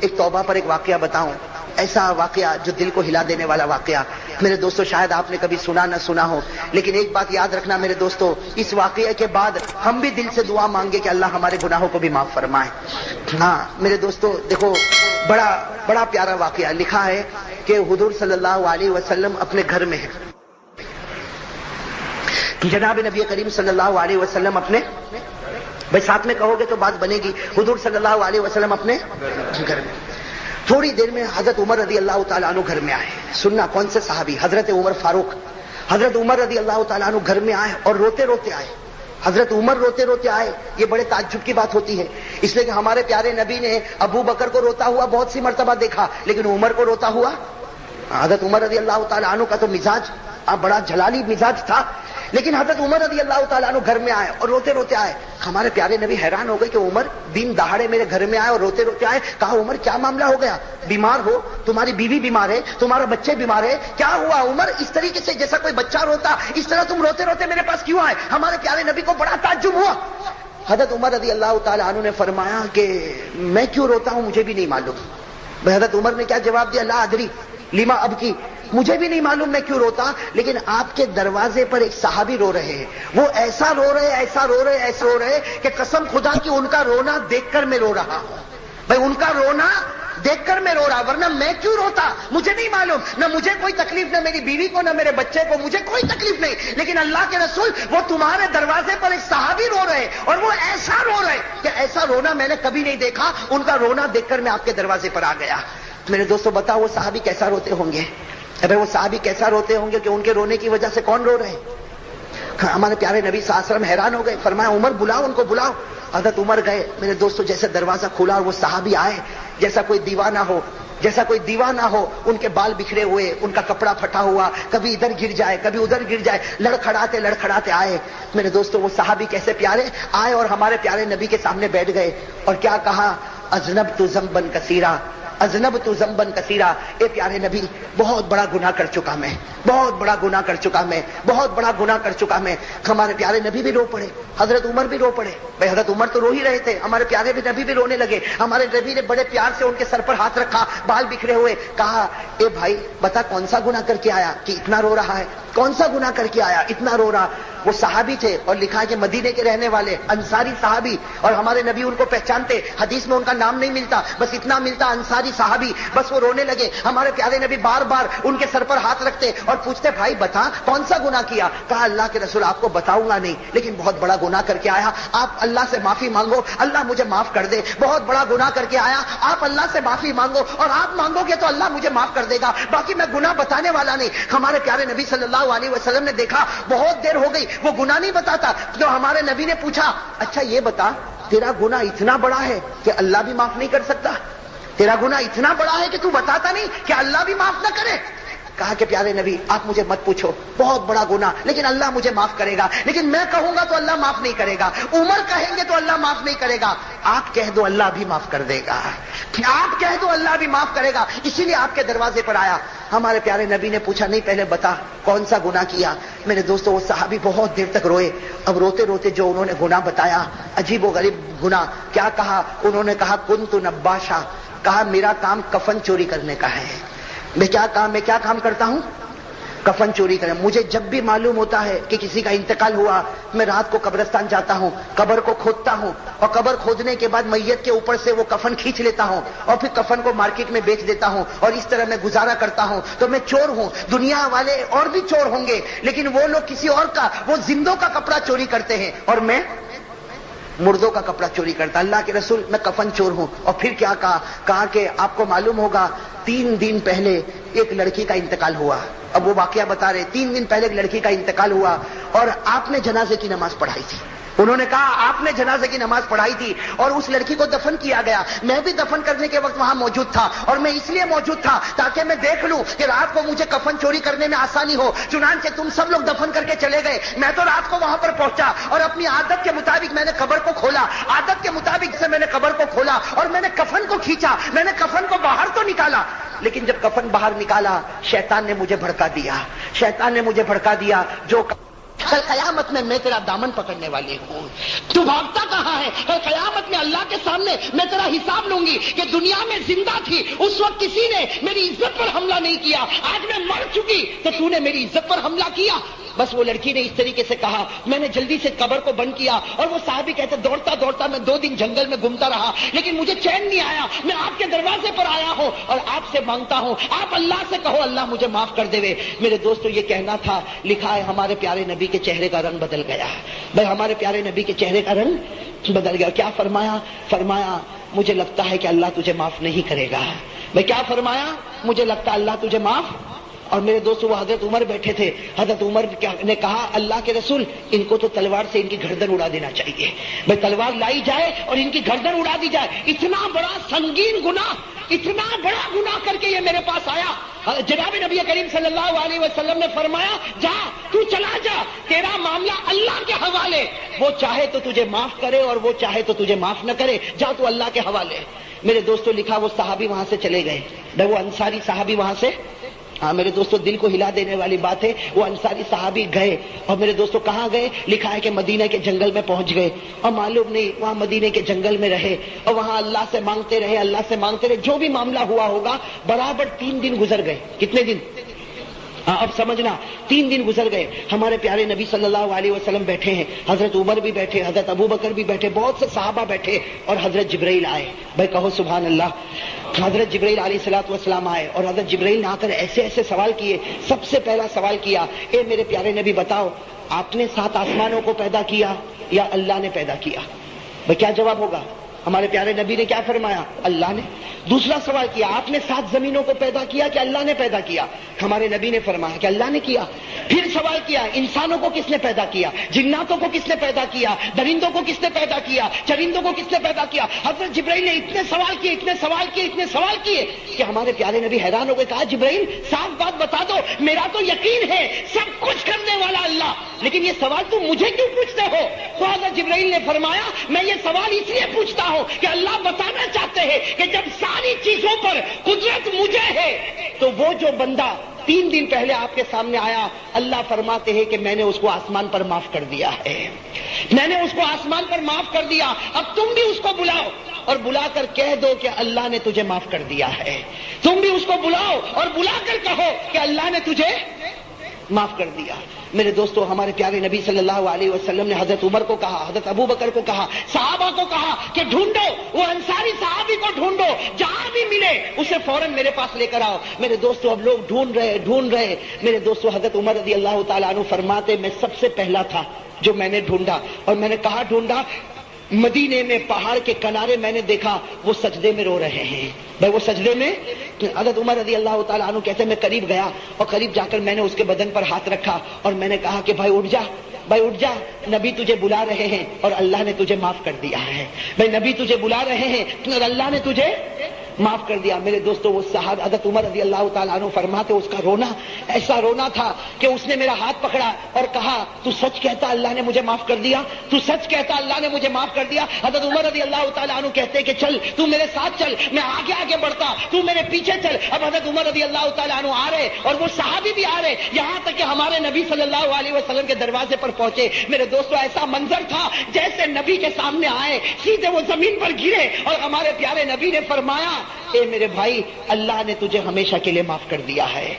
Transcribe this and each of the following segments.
ایک توبہ پر ایک واقعہ بتاؤں، ایسا واقعہ جو دل کو ہلا دینے والا واقعہ۔ میرے دوستو شاید آپ نے کبھی سنا نہ سنا ہو، لیکن ایک بات یاد رکھنا میرے دوستو، اس واقعے کے بعد ہم بھی دل سے دعا مانگے کہ اللہ ہمارے گناہوں کو بھی معاف فرمائے۔ ہاں میرے دوستو دیکھو، بڑا پیارا واقعہ لکھا ہے کہ حضور صلی اللہ علیہ وسلم اپنے گھر میں ہیں، جناب نبی کریم صلی اللہ علیہ وسلم اپنے، بھائی ساتھ میں کہو گے تو بات بنے گی، حضور صلی اللہ علیہ وسلم اپنے گھر میں، تھوڑی دیر میں حضرت عمر رضی اللہ تعالیٰ عنہ گھر میں آئے۔ سننا کون سے صحابی؟ حضرت عمر فاروق۔ حضرت عمر رضی اللہ تعالیٰ عنہ گھر میں آئے اور روتے روتے آئے۔ حضرت عمر روتے روتے آئے، یہ بڑے تعجب کی بات ہوتی ہے، اس لیے کہ ہمارے پیارے نبی نے ابو بکر کو روتا ہوا بہت سی مرتبہ دیکھا، لیکن عمر کو روتا ہوا، حضرت عمر رضی اللہ تعالیٰ عنہ کا تو مزاج بڑا جلالی مزاج تھا، لیکن حضرت عمر رضی اللہ تعالیٰ عنہ گھر میں آئے اور روتے روتے آئے۔ ہمارے پیارے نبی حیران ہو گئے کہ عمر دن دہاڑے میرے گھر میں آئے اور روتے روتے آئے۔ کہا عمر کیا معاملہ ہو گیا؟ بیمار ہو؟ تمہاری بیوی بیمار ہے؟ تمہارا بچے بیمار ہے؟ کیا ہوا عمر؟ اس طریقے سے جیسا کوئی بچہ روتا، اس طرح تم روتے روتے میرے پاس کیوں آئے؟ ہمارے پیارے نبی کو بڑا تعجب ہوا۔ حضرت عمر رضی اللہ تعالیٰ عنہ نے فرمایا کہ میں کیوں روتا ہوں مجھے بھی نہیں معلوم۔ حضرت عمر نے کیا جواب دیا؟ لا ادری لما ابکی، مجھے بھی نہیں معلوم میں کیوں روتا، لیکن آپ کے دروازے پر ایک صحابی رو رہے ہیں، وہ ایسا رو رہے کہ قسم خدا کی ان کا رونا دیکھ کر میں رو رہا ہوں۔ بھائی ان کا رونا دیکھ کر میں رو رہا، ورنہ میں کیوں روتا مجھے نہیں معلوم، نہ مجھے کوئی تکلیف، نہ میری بیوی کو، نہ میرے بچے کو، مجھے کوئی تکلیف نہیں، لیکن اللہ کے رسول وہ تمہارے دروازے پر ایک صحابی رو رہے اور وہ ایسا رو رہے کہ ایسا رونا میں نے کبھی نہیں دیکھا، ان کا رونا دیکھ کر میں آپ کے دروازے پر آ گیا۔ میرے دوستو بتاؤ وہ صحابی کیسا روتے ہوں گے؟ ابھی وہ صحابی کیسا روتے ہوں گے کہ ان کے رونے کی وجہ سے کون رو رہے؟ ہمارے پیارے نبی صلی اللہ علیہ وسلم حیران ہو گئے، فرمایا عمر بلاؤ ان کو، بلاؤ۔ حضرت عمر گئے، میرے دوستو جیسے دروازہ کھلا اور وہ صحابی آئے، جیسا کوئی دیوانہ ہو، ان کے بال بکھرے ہوئے، ان کا کپڑا پھٹا ہوا، کبھی ادھر گر جائے کبھی ادھر گر جائے، لڑکھڑاتے آئے۔ میرے دوستو وہ صحابی کیسے پیارے آئے اور ہمارے پیارے نبی کے سامنے بیٹھ گئے اور کیا کہا؟ اذنبت ذنبا کثیرا، اذنبت ذنبا کثیرا، اے پیارے نبی بہت بڑا گناہ کر چکا میں، بہت بڑا گناہ کر چکا میں۔ ہمارے پیارے نبی بھی رو پڑے، حضرت عمر بھی رو پڑے۔ بھائی حضرت عمر تو رو ہی رہے تھے، ہمارے پیارے نبی بھی رونے لگے۔ ہمارے نبی نے بڑے پیار سے ان کے سر پر ہاتھ رکھا، بال بکھرے ہوئے، کہا اے بھائی بتا کون سا گناہ کر کے آیا کہ اتنا رو رہا ہے؟ کون سا گناہ کر کے آیا اتنا رو رہا؟ وہ صحابی تھے اور لکھا ہے کہ مدینے کے رہنے والے انصاری صحابی، اور ہمارے نبی ان کو پہچانتے، حدیث میں ان کا نام نہیں ملتا، بس اتنا ملتا انصاری صحابی۔ بس وہ رونے لگے، ہمارے پیارے نبی بار بار ان کے سر پر ہاتھ رکھتے اور پوچھتے بھائی بتا کون سا گناہ کیا؟ کہا اللہ کے رسول آپ کو بتاؤں گا نہیں، لیکن بہت بڑا گناہ کر کے آیا، آپ اللہ سے معافی مانگو، اللہ مجھے معاف کر دے۔ بہت بڑا گناہ کر کے آیا، آپ اللہ سے معافی مانگو اور آپ مانگو گے تو اللہ مجھے معاف کر دے گا، باقی میں گناہ بتانے والا نہیں۔ ہمارے پیارے نبی صلی اللہ علیہ وسلم نے دیکھا بہت دیر ہو گئی وہ گناہ نہیں بتاتا، تو ہمارے نبی نے پوچھا اچھا یہ بتا تیرا گناہ اتنا بڑا ہے کہ اللہ بھی معاف نہیں کر سکتا؟ تیرا گناہ اتنا بڑا ہے کہ تو بتاتا نہیں کہ اللہ بھی معاف نہ کرے؟ کہا کہ پیارے نبی آپ مجھے مت پوچھو، بہت بڑا گناہ لیکن اللہ مجھے معاف کرے گا، لیکن میں کہوں گا تو اللہ معاف نہیں کرے گا، عمر کہیں گے تو اللہ معاف نہیں کرے گا، آپ کہہ دو اللہ بھی معاف کر دے گا، آپ کہہ دو اللہ بھی معاف کرے گا، اسی لیے آپ کے دروازے پر آیا۔ ہمارے پیارے نبی نے پوچھا نہیں پہلے بتا کون سا گناہ کیا؟ میرے دوستو وہ صحابی بہت دیر تک روئے، اب روتے روتے جو انہوں نے گناہ بتایا عجیب و غریب گناہ، کیا کہا انہوں نے؟ کہا کنت نباشا، کہا میرا کام کفن چوری کرنے کا ہے۔ میں کیا کام کرتا ہوں؟ کفن چوری کریں۔ مجھے جب بھی معلوم ہوتا ہے کہ کسی کا انتقال ہوا، میں رات کو قبرستان جاتا ہوں، قبر کو کھودتا ہوں، اور قبر کھودنے کے بعد میت کے اوپر سے وہ کفن کھینچ لیتا ہوں اور پھر کفن کو مارکیٹ میں بیچ دیتا ہوں، اور اس طرح میں گزارا کرتا ہوں۔ تو میں چور ہوں، دنیا والے اور بھی چور ہوں گے، لیکن وہ لوگ کسی اور کا، وہ زندوں کا کپڑا چوری کرتے ہیں اور میں مردوں کا کپڑا چوری کرتا۔ اللہ کے رسول میں کفن چور ہوں۔ اور پھر کیا کہا کہ آپ کو معلوم ہوگا 3 دن پہلے ایک لڑکی کا انتقال ہوا۔ اب وہ واقعہ بتا رہے 3 دن پہلے ایک لڑکی کا انتقال ہوا اور آپ نے جنازے کی نماز پڑھائی تھی۔ انہوں نے کہا آپ نے جنازے کی نماز پڑھائی تھی اور اس لڑکی کو دفن کیا گیا، میں بھی دفن کرنے کے وقت وہاں موجود تھا، اور میں اس لیے موجود تھا تاکہ میں دیکھ لوں کہ رات کو مجھے کفن چوری کرنے میں آسانی ہو۔ چنانچہ تم سب لوگ دفن کر کے چلے گئے، میں تو رات کو وہاں پر پہنچا اور اپنی عادت کے مطابق میں نے قبر کو کھولا، عادت کے مطابق سے میں نے قبر کو کھولا اور میں نے کفن کو کھینچا، میں نے کفن کو باہر تو نکالا، لیکن جب کفن باہر نکالا شیطان نے مجھے بھڑکا دیا، جو کل قیامت میں میں تیرا دامن پکڑنے والی ہوں. تو بھاگتا کہاں ہے؟ کل قیامت میں اللہ کے سامنے میں تیرا حساب لوں گی کہ دنیا میں زندہ تھی اس وقت کسی نے میری عزت پر حملہ نہیں کیا, آج میں مر چکی تو نے میری عزت پر حملہ کیا. بس وہ لڑکی نے اس طریقے سے کہا. میں نے جلدی سے قبر کو بند کیا اور وہ صحابی کہتے دوڑتا دوڑتا میں 2 دن جنگل میں گھومتا رہا لیکن مجھے چین نہیں آیا. میں آپ کے دروازے پر آیا ہوں اور آپ سے مانگتا ہوں, آپ اللہ سے کہو اللہ مجھے معاف کر دے. میرے دوستو یہ کہنا تھا. لکھا ہے ہمارے پیارے نبی کے چہرے کا رنگ بدل گیا. بھائی ہمارے پیارے نبی کے چہرے کا رنگ بدل گیا. کیا فرمایا؟ فرمایا مجھے لگتا ہے کہ اللہ تجھے معاف نہیں کرے گا. بھائی کیا فرمایا؟ مجھے لگتا ہے اللہ تجھے معاف. اور میرے دوستو وہ حضرت عمر بیٹھے تھے. حضرت عمر نے کہا اللہ کے رسول ان کو تو تلوار سے ان کی گردن اڑا دینا چاہیے. بھائی تلوار لائی جائے اور ان کی گردن اڑا دی جائے. اتنا بڑا سنگین گناہ, اتنا بڑا گناہ کر کے یہ میرے پاس آیا. جناب نبی کریم صلی اللہ علیہ وسلم نے فرمایا جا تو چلا جا, تیرا معاملہ اللہ کے حوالے. وہ چاہے تو تجھے معاف کرے اور وہ چاہے تو تجھے معاف نہ کرے, جا تو اللہ کے حوالے. میرے دوستو لکھا وہ صحابی وہاں سے چلے گئے. وہ انصاری صحابی وہاں سے, ہاں میرے دوستو دل کو ہلا دینے والی بات ہے, وہ انصاری صحابی گئے. اور میرے دوستو کہاں گئے؟ لکھا ہے کہ مدینہ کے جنگل میں پہنچ گئے. اور معلوم نہیں وہاں مدینہ کے جنگل میں رہے اور وہاں اللہ سے مانگتے رہے, اللہ سے مانگتے رہے. جو بھی معاملہ ہوا ہوگا برابر 3 دن گزر گئے. کتنے دن؟ اب سمجھنا 3 دن گزر گئے. ہمارے پیارے نبی صلی اللہ علیہ وسلم بیٹھے ہیں, حضرت عمر بھی بیٹھے, حضرت ابو بکر بھی بیٹھے, بہت سے صحابہ بیٹھے اور حضرت جبرائیل آئے. بھائی کہو سبحان اللہ. حضرت جبرائیل علیہ الصلوۃ والسلام آئے اور حضرت جبرائیل نے آ کر ایسے ایسے سوال کیے. سب سے پہلا سوال کیا, اے میرے پیارے نبی بتاؤ آپ نے 7 آسمانوں کو پیدا کیا یا اللہ نے پیدا کیا؟ بھئی کیا جواب ہوگا؟ ہمارے پیارے نبی نے کیا فرمایا؟ اللہ نے. دوسرا سوال کیا, آپ نے 7 زمینوں کو پیدا کیا کہ اللہ نے پیدا کیا؟ ہمارے نبی نے فرمایا کہ اللہ نے کیا. پھر سوال کیا, انسانوں کو کس نے پیدا کیا, جناتوں کو کس نے پیدا کیا, درندوں کو کس نے پیدا کیا, چرندوں کو کس نے پیدا کیا؟ حضرت جبرائیل نے اتنے سوال کیے, اتنے سوال کیے, اتنے سوال کیے کہ ہمارے پیارے نبی حیران ہو گئے. کہا جبرائیل صاف بات بتا دو, میرا تو یقین ہے سب کچھ کرنے والا اللہ, لیکن یہ سوال تم مجھے کیوں پوچھتے ہو؟ تو حضرت جبرائیل نے فرمایا میں یہ سوال اس لیے پوچھتا ہوں کہ اللہ بتانا چاہتے ہیں کہ جب ساری چیزوں پر قدرت مجھے ہے تو وہ جو بندہ 3 دن پہلے آپ کے سامنے آیا, اللہ فرماتے ہیں کہ میں نے اس کو آسمان پر معاف کر دیا ہے, میں نے اس کو آسمان پر معاف کر دیا. اب تم بھی اس کو بلاؤ اور بلا کر کہہ دو کہ اللہ نے تجھے معاف کر دیا ہے. تم بھی اس کو بلاؤ اور بلا کر کہو کہ اللہ نے تجھے معاف کر دیا. میرے دوستو ہمارے پیارے نبی صلی اللہ علیہ وسلم نے حضرت عمر کو کہا, حضرت ابو بکر کو کہا, صحابہ کو کہا کہ ڈھونڈو وہ انصاری صحابی کو, ڈھونڈو جہاں بھی ملے اسے فوراً میرے پاس لے کر آؤ. میرے دوستو اب لوگ ڈھونڈ رہے. میرے دوستو حضرت عمر رضی اللہ تعالیٰ عنہ فرماتے میں سب سے پہلا تھا جو میں نے ڈھونڈا. اور میں نے کہا ڈھونڈا؟ مدینے میں پہاڑ کے کنارے میں نے دیکھا وہ سجدے میں رو رہے ہیں. بھائی وہ سجدے میں, حضرت عمر رضی اللہ تعالیٰ عنہ کہتے ہیں میں قریب گیا اور قریب جا کر میں نے اس کے بدن پر ہاتھ رکھا اور میں نے کہا کہ بھائی اٹھ جا, بھائی اٹھ جا, نبی تجھے بلا رہے ہیں اور اللہ نے تجھے معاف کر دیا ہے. بھائی نبی تجھے بلا رہے ہیں اور اللہ نے تجھے معاف کر دیا. میرے دوستو وہ صاحب حضرت عمر رضی اللہ تعالیٰ عنہ فرماتے اس کا رونا ایسا رونا تھا کہ اس نے میرا ہاتھ پکڑا اور کہا تو سچ کہتا اللہ نے مجھے معاف کر دیا, تو سچ کہتا اللہ نے مجھے معاف کر دیا. حضرت عمر رضی اللہ تعالیٰ عنہ کہتے کہ چل تو میرے ساتھ چل, میں آگے آگے بڑھتا, تو میرے پیچھے چل. اب حضرت عمر رضی اللہ تعالیٰ عنہ آ رہے اور وہ صحابی بھی آ رہے, یہاں تک کہ ہمارے نبی صلی اللہ علیہ وسلم کے دروازے پر پہنچے. میرے دوستو ایسا منظر تھا جیسے نبی کے سامنے آئے سیدھے وہ زمین پر گرے اور ہمارے پیارے نبی نے فرمایا اے میرے بھائی اللہ نے تجھے ہمیشہ کے لیے معاف کر دیا ہے,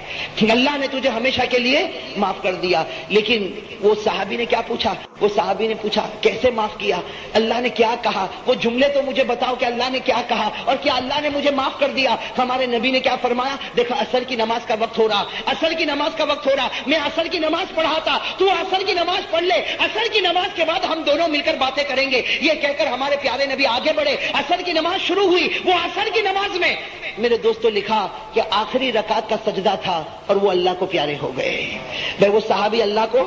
اللہ نے تجھے ہمیشہ کے لیے معاف کر دیا. لیکن وہ صحابی نے کیا پوچھا؟ وہ صحابی نے پوچھا کیسے معاف کیا, اللہ نے کیا کہا, وہ جملے تو مجھے بتاؤ کہ اللہ نے کیا کہا اور کیا اللہ نے مجھے معاف کر دیا. ہمارے نبی نے کیا فرمایا, دیکھا عصر کی نماز کا وقت ہو رہا, عصر کی نماز کا وقت ہو رہا, میں عصر کی نماز پڑھاتا, تو عصر کی نماز پڑھ لے, عصر کی نماز کے بعد ہم دونوں مل کر باتیں کریں گے. یہ کہہ کر ہمارے پیارے نبی آگے بڑھے, عصر کی نماز شروع ہوئی. وہ عصر کی نماز میں میرے دوستوں لکھا کہ آخری رکعت کا سجدہ تھا اور وہ اللہ کو پیارے ہو گئے. بھائی وہ صحابی اللہ کو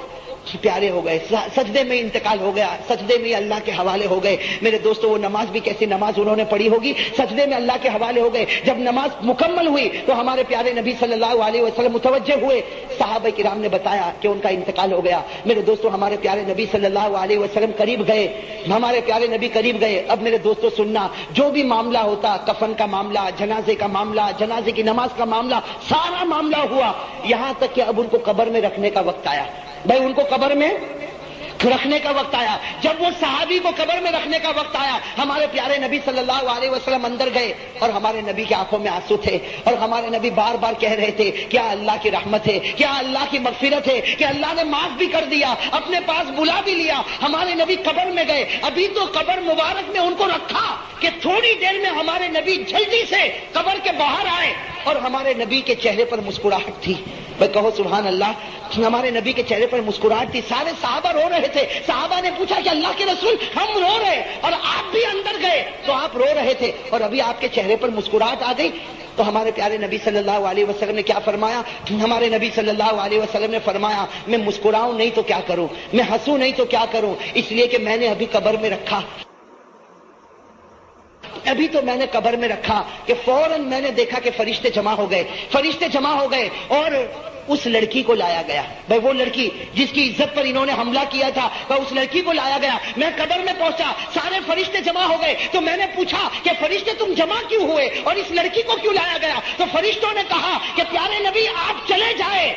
پیارے ہو گئے, سجدے میں انتقال ہو گیا, سجدے میں اللہ کے حوالے ہو گئے. میرے دوستو وہ نماز بھی کیسی نماز انہوں نے پڑھی ہوگی, سجدے میں اللہ کے حوالے ہو گئے. جب نماز مکمل ہوئی تو ہمارے پیارے نبی صلی اللہ علیہ وسلم متوجہ ہوئے, صحابہ کرام نے بتایا کہ ان کا انتقال ہو گیا. میرے دوستو ہمارے پیارے نبی صلی اللہ علیہ وسلم قریب گئے, ہمارے پیارے نبی قریب گئے. اب میرے دوستو سننا, جو بھی معاملہ ہوتا, کفن کا معاملہ, جنازے کا معاملہ, جنازے کی نماز کا معاملہ, سارا معاملہ ہوا, یہاں تک کہ اب ان کو قبر میں رکھنے کا وقت آیا. بھائی ان کو قبر میں رکھنے کا وقت آیا. جب وہ صحابی کو قبر میں رکھنے کا وقت آیا, ہمارے پیارے نبی صلی اللہ علیہ وسلم اندر گئے اور ہمارے نبی کی آنکھوں میں آنسو تھے اور ہمارے نبی بار بار کہہ رہے تھے کیا اللہ کی رحمت ہے, کیا اللہ کی مغفرت ہے, کہ اللہ نے معاف بھی کر دیا, اپنے پاس بلا بھی لیا. ہمارے نبی قبر میں گئے, ابھی تو قبر مبارک میں ان کو رکھا کہ تھوڑی دیر میں ہمارے نبی جلدی سے قبر کے باہر آئے اور ہمارے نبی کے چہرے پر مسکراہٹ تھی. بھائی کہو سبحان اللہ. ہمارے نبی کے چہرے پر مسکراہٹ تھی. سارے صحابہ رو رہے تھے. صحابہ نے پوچھا کہ اللہ کے رسول ہم رو رہے اور آپ بھی اندر گئے تو آپ رو رہے تھے اور ابھی آپ کے چہرے پر مسکراہٹ آ گئی. تو ہمارے پیارے نبی صلی اللہ علیہ وسلم نے کیا فرمایا؟ ہمارے نبی صلی اللہ علیہ وسلم نے فرمایا میں مسکراؤں نہیں تو کیا کروں, میں ہنسوں نہیں تو کیا کروں, اس لیے کہ میں نے ابھی قبر میں رکھا, ابھی تو میں نے قبر میں رکھا کہ فوراً میں نے دیکھا کہ فرشتے جمع ہو گئے, فرشتے جمع ہو گئے اور اس لڑکی کو لایا گیا. بھائی وہ لڑکی جس کی عزت پر انہوں نے حملہ کیا تھا, اس لڑکی کو لایا گیا. میں قبر میں پہنچا, سارے فرشتے جمع ہو گئے تو میں نے پوچھا کہ فرشتے تم جمع کیوں ہوئے اور اس لڑکی کو کیوں لایا گیا؟ تو فرشتوں نے کہا کہ پیارے نبی آپ چلے جائیں,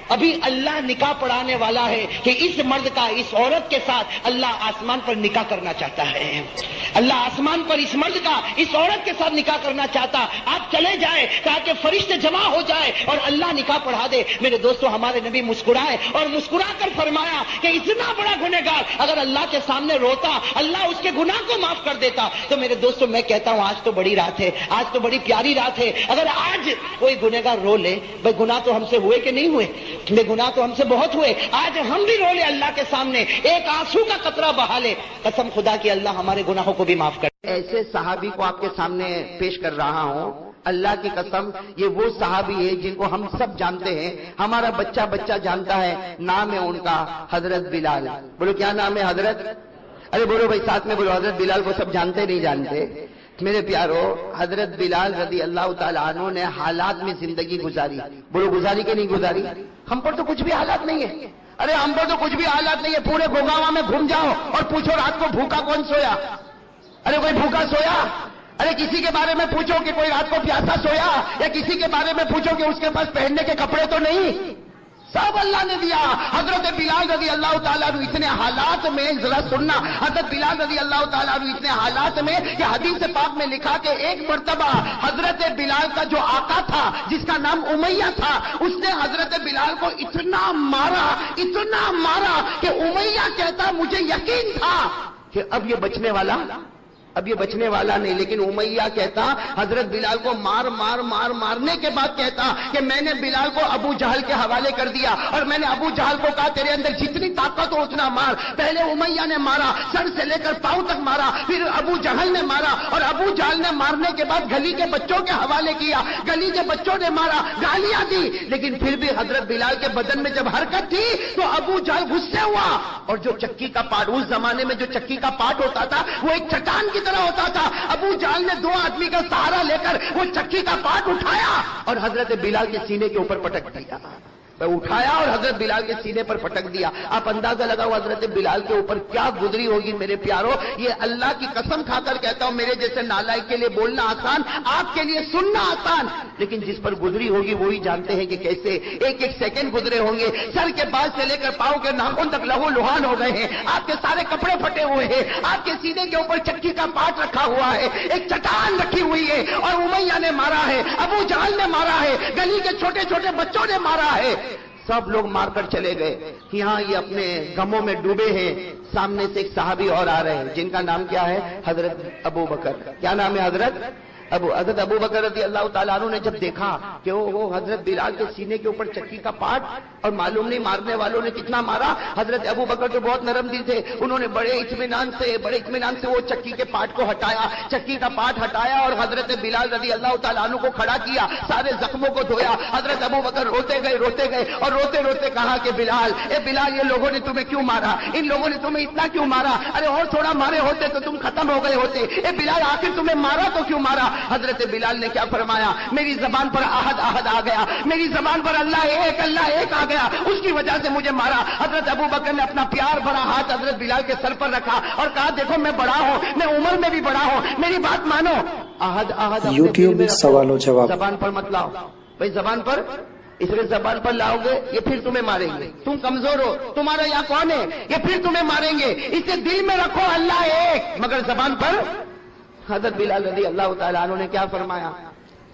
ابھی اللہ نکاح پڑھانے والا ہے کہ اس مرد کا اس عورت کے ساتھ اللہ آسمان پر نکاح کرنا چاہتا ہے. اللہ آسمان پر اس مرد کا اس عورت کے ساتھ نکاح کرنا چاہتا, آپ چلے جائیں تاکہ فرشتے جمع ہو جائے اور اللہ نکاح پڑھا دے. میرے دوستو ہمارے نبی مسکرائے اور مسکرا کر فرمایا کہ اتنا بڑا گنہگار اگر اللہ کے سامنے روتا اللہ اس کے گناہ کو معاف کر دیتا. تو میرے دوستو میں کہتا ہوں آج تو بڑی رات ہے, آج تو بڑی پیاری رات ہے. اگر آج کوئی گنہگار رو لے, بھائی گناہ تو ہم سے ہوئے کہ نہیں ہوئے, بے گناہ تو ہم سے بہت ہوئے, آج ہم بھی رو لے اللہ کے سامنے, ایک آنسو کا قطرہ بہا لے, قسم خدا کی اللہ ہمارے گناہوں کو بھی معاف کر. ایسے صحابی کو آپ کے سامنے پیش کر رہا ہوں, اللہ کی قسم یہ وہ صحابی ہے جن کو ہم سب جانتے ہیں, ہمارا بچہ بچہ جانتا ہے. نام ہے ان کا حضرت بلال. بولو کیا نام ہے حضرت؟ ارے بولو بھائی ساتھ میں بولو, حضرت بلال کو سب جانتے نہیں جانتے؟ میرے پیارو حضرت بلال رضی اللہ تعالیٰ عنہ نے حالات میں زندگی گزاری. بولو گزاری کہ نہیں گزاری؟ ہم پر تو کچھ بھی حالات نہیں ہے. ارے ہم پر تو کچھ بھی حالات نہیں ہے. پورے گوگاواں میں گھوم جاؤ اور پوچھو رات کو بھوکا کون سویا؟ ارے کوئی بھوکا سویا؟ ارے کسی کے بارے میں پوچھو کہ کوئی رات کو پیاسا سویا, یا کسی کے بارے میں پوچھو کہ اس کے پاس پہننے کے کپڑے تو نہیں؟ سب اللہ نے دیا. حضرت بلال رضی اللہ تعالیٰ عنہ اتنے حالات میں, ذرا سننا, حضرت بلال رضی اللہ تعالیٰ عنہ اتنے حالات میں کہ حدیث پاک میں لکھا کہ ایک مرتبہ حضرت بلال کا جو آقا تھا جس کا نام امیہ تھا, اس نے حضرت بلال کو اتنا مارا کہ امیہ کہتا مجھے یقین تھا کہ اب یہ بچنے والا نہیں, لیکن امیہ کہتا حضرت بلال کو مارنے کے بعد کہتا کہ میں نے بلال کو ابو جہل کے حوالے کر دیا اور میں نے ابو جہل کو کہا تیرے اندر جتنی طاقت ہو اتنا مار. پہلے امیہ نے مارا, سر سے لے کر پاؤں تک مارا, پھر ابو جہل نے مارا اور ابو جہل نے مارنے کے بعد گلی کے بچوں کے حوالے کیا, گلی کے بچوں نے مارا, گالیاں دی, لیکن پھر بھی حضرت بلال کے بدن میں جب حرکت تھی تو ابو جہل غصے ہوا اور جو چکی کا پاٹ, اس زمانے میں جو چکی کا پاٹ ہوتا تھا وہ ایک چٹان کی طرح ہوتا تھا, ابو جہل نے 2 آدمی کا سہارا لے کر وہ چکی کا پاٹ اٹھایا اور حضرت بلال کے سینے کے اوپر پٹک دیا. اٹھایا اور حضرت بلال کے سینے پر پٹک دیا. آپ اندازہ لگاؤ حضرت بلال کے اوپر کیا گزری ہوگی. میرے پیارو یہ اللہ کی قسم کھا کر کہتا ہوں, میرے جیسے نالائق کے لیے بولنا آسان, آپ کے لیے سننا آسان, لیکن جس پر گزری ہوگی وہی جانتے ہیں کہ کیسے ایک سیکنڈ گزرے ہوں گے. سر کے بال سے لے کر پاؤں کے ناخن تک لہو لہان ہو گئے ہیں, آپ کے سارے کپڑے پھٹے ہوئے ہیں, آپ کے سینے کے اوپر چکی کا پاٹ رکھا ہوا ہے, ایک چٹان رکھی ہوئی ہے, اور امیہ نے مارا ہے, ابو جہل نے مارا ہے, گلی کے چھوٹے چھوٹے بچوں نے مارا ہے. سب لوگ مار کر چلے گئے. یہاں یہ اپنے غموں میں ڈوبے ہیں. سامنے سے ایک صحابی اور آ رہے ہیں جن کا نام کیا ہے؟ حضرت ابو بکر. کیا نام ہے حضرت ابو بکر رضی اللہ تعالیٰ عنہ نے جب دیکھا کہ وہ حضرت بلال کے سینے کے اوپر چکی کا پاٹ, اور معلوم نہیں مارنے والوں نے کتنا مارا. حضرت ابو بکر تو بہت نرم دل تھے, انہوں نے بڑے اطمینان سے وہ چکی کے پاٹ کو ہٹایا, چکی کا پاٹ ہٹایا اور حضرت بلال رضی اللہ تعالیٰ عنہ کو کھڑا کیا, سارے زخموں کو دھویا. حضرت ابو بکر روتے گئے اور روتے کہا کہ بلال, اے بلال, یہ لوگوں نے تمہیں کیوں مارا؟ ان لوگوں نے تمہیں اتنا کیوں مارا؟ ارے اور تھوڑا مارے ہوتے تو تم ختم ہو گئے ہوتے. اے بلال, آخر تمہیں مارا تو کیوں مارا؟ حضرت بلال نے کیا فرمایا, میری زبان پر احد آ گیا, میری زبان پر اللہ ایک آ گیا, اس کی وجہ سے مجھے مارا. حضرت ابو بکر نے اپنا پیار بھرا ہاتھ حضرت بلال کے سر پر رکھا اور کہا دیکھو میں بڑا ہوں, میں عمر میں بھی بڑا ہوں, میری بات مانو. احد یوٹیوب میں سوال و جواب زبان پر مت لاؤ بھائی, زبان پر اس کے زبان پر لاؤ گے یہ پھر تمہیں ماریں گے، تم کمزور ہو، تمہارا یہاں کون ہے، یہ پھر تمہیں ماریں گے، اسے دل میں رکھو اللہ ایک، مگر زبان پر۔ حضرت بلال رضی اللہ تعالیٰ عنہ نے کیا فرمایا؟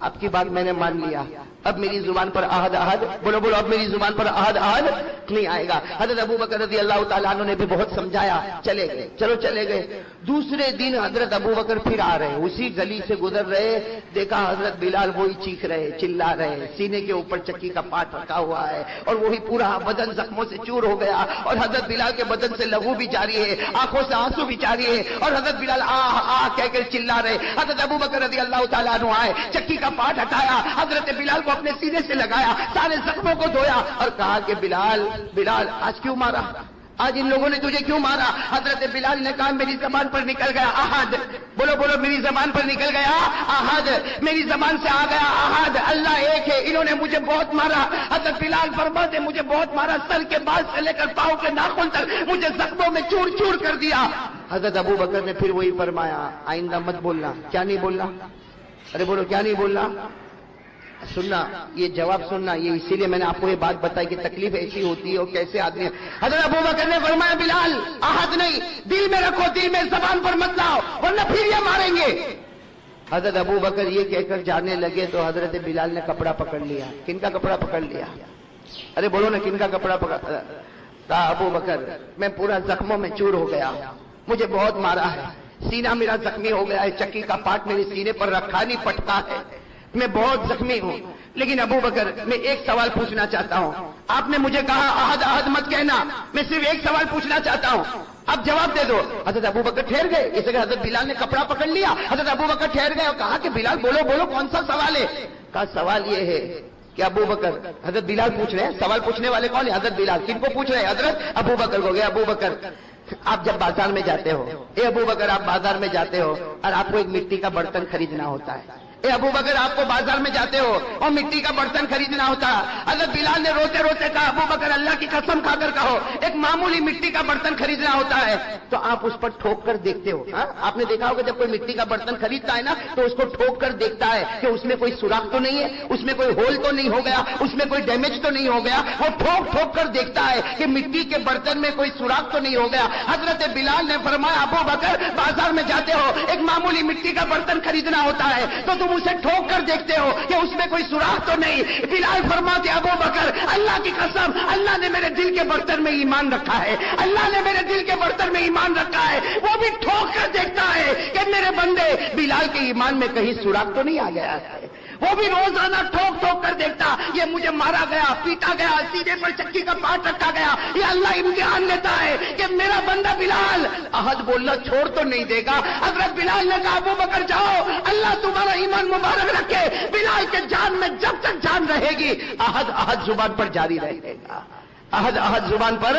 آپ کی بات میں نے مان لیا، اب میری زبان پر احد احد، بولو بولو، اب میری زبان پر احد احد نہیں آئے گا۔ حضرت ابو بکر رضی اللہ تعالیٰ عنہ نے بھی بہت سمجھایا، چلے گئے، چلو چلے گئے۔ دوسرے دن حضرت ابو بکر پھر آ رہے، اسی گلی سے گزر رہے، دیکھا حضرت بلال وہی چیخ رہے، چلا رہے، سینے کے اوپر چکی کا پاٹ رکھا ہوا ہے اور وہی پورا بدن زخموں سے چور ہو گیا، اور حضرت بلال کے بدن سے لہو بھی جاری ہے، آنکھوں سے آنسو بھی جاری ہے، اور حضرت بلال آہ کہہ کر چلا رہے۔ حضرت ابو بکر رضی اللہ تعالیٰ عنہ آئے، چکی کا پاٹ ہٹایا، حضرت بلال کو اپنے سینے سے لگایا، سارے زخموں کو دھویا اور کہا کہ بلال آج کیوں مارا، آج ان لوگوں نے تجھے کیوں مارا؟ حضرت بلال نے کہا میری زبان پر نکل گیا احد، بولو بولو، میری زبان پر نکل گیا احد، میری زبان سے آ گیا احد، اللہ ایک ہے، انہوں نے مجھے بہت مارا۔ حضرت بلال فرماتے مجھے بہت مارا، سر کے بال سے لے کر پاؤں کے ناخن تک مجھے زخموں میں چور چور کر دیا۔ حضرت ابو بکر نے پھر وہی فرمایا آئندہ مت بولنا۔ کیا نہیں بولنا؟ ارے بولو کیا نہیں بولنا؟ سننا، یہ جواب سننا، یہ اسی لیے میں نے آپ کو یہ بات بتائی کہ تکلیف ایسی ہوتی ہے اور کیسے آدمی ہے۔ حضرت ابو بکر نے فرمایا بلال احد نہیں، دل میں رکھو، دل میں، زبان پر مت لاؤ ورنہ پھر یہ ماریں گے۔ حضرت ابو بکر یہ کہہ کر جانے لگے تو حضرت بلال نے کپڑا پکڑ لیا۔ کن کا کپڑا پکڑ لیا؟ ارے بولو نا، کن کا کپڑا پکڑ؟ کہا ابو بکر میں پورا زخموں میں چور ہو گیا، مجھے بہت مارا ہے، سینہ میرا زخمی ہو گیا ہے، چکی کا پاٹ میرے سینے پر رکھا نہیں پٹتا ہے، میں بہت زخمی ہوں، لیکن ابو بکر میں ایک سوال پوچھنا چاہتا ہوں، آپ نے مجھے کہا احد احد مت کہنا، میں صرف ایک سوال پوچھنا چاہتا ہوں، اب جواب دے دو۔ حضرت ابو بکر ٹھہر گئے، اس لیے حضرت بلال نے کپڑا پکڑ لیا، حضرت ابو بکر ٹھہر گئے اور کہا کہ بلال بولو بولو کون سا سوال ہے؟ کہا سوال یہ ہے کہ ابو بکر، حضرت بلال پوچھ رہے ہیں، سوال پوچھنے والے کون ہیں؟ حضرت بلال۔ کن کو پوچھ رہے ہیں؟ حضرت ابو بکر کو۔ گیا ابو بکر آپ جب بازار میں جاتے ہو، اے ابو بکر آپ بازار میں جاتے ہو اور آپ کو ایک مٹی کا برتن خریدنا ہوتا ہے، اے ابو بکر آپ کو بازار میں جاتے ہو اور مٹی کا برتن خریدنا ہوتا ہے۔ حضرت بلال نے روتے روتے کہا ابو بکر اللہ کی قسم کھا کر کہو ایک معمولی مٹی کا برتن خریدنا ہوتا ہے تو آپ اس پر ٹھوک کر دیکھتے ہو۔ آپ نے دیکھا ہوگا جب کوئی مٹی کا برتن خریدتا ہے نا تو اس کو ٹھوک کر دیکھتا ہے کہ اس میں کوئی سوراخ تو نہیں ہے، اس میں کوئی ہول تو نہیں ہو گیا، اس میں کوئی ڈیمیج تو نہیں ہو گیا، وہ ٹھوک ٹھوک کر دیکھتا ہے کہ مٹی کے برتن میں کوئی سوراخ تو نہیں ہو گیا۔ حضرت بلال نے فرمایا ابو بکر بازار میں جاتے ہو ایک معمولی مٹی کا برتن خریدنا ہوتا ہے تو تم اسے ٹھوک کر دیکھتے ہو کہ اس میں کوئی سوراخ تو نہیں۔ بلال فرماتے ابو بکر اللہ کی قسم اللہ نے میرے دل کے برتن میں ایمان رکھا ہے، اللہ نے میرے دل کے برتن میں ایمان رکھا ہے، وہ بھی ٹھوک کر دیکھتا ہے کہ میرے بندے بلال کے ایمان میں کہیں سوراخ تو نہیں آ گیا ہے، وہ بھی روزانہ ٹھوک ٹھوک کر دیکھتا یہ مجھے مارا گیا، پیٹا گیا، سینے پر چکی کا پاٹ رکھا گیا، یہ اللہ امتحان لیتا ہے کہ میرا بندہ بلال احد بولنا چھوڑ تو نہیں دے گا۔ حضرت بلال نے کہا ابو بکر جاؤ اللہ تمہارا ایمان مبارک رکھے، بلال کے جان میں جب تک جان رہے گی احد احد زبان پر جاری رہے گا، احد احد زبان پر۔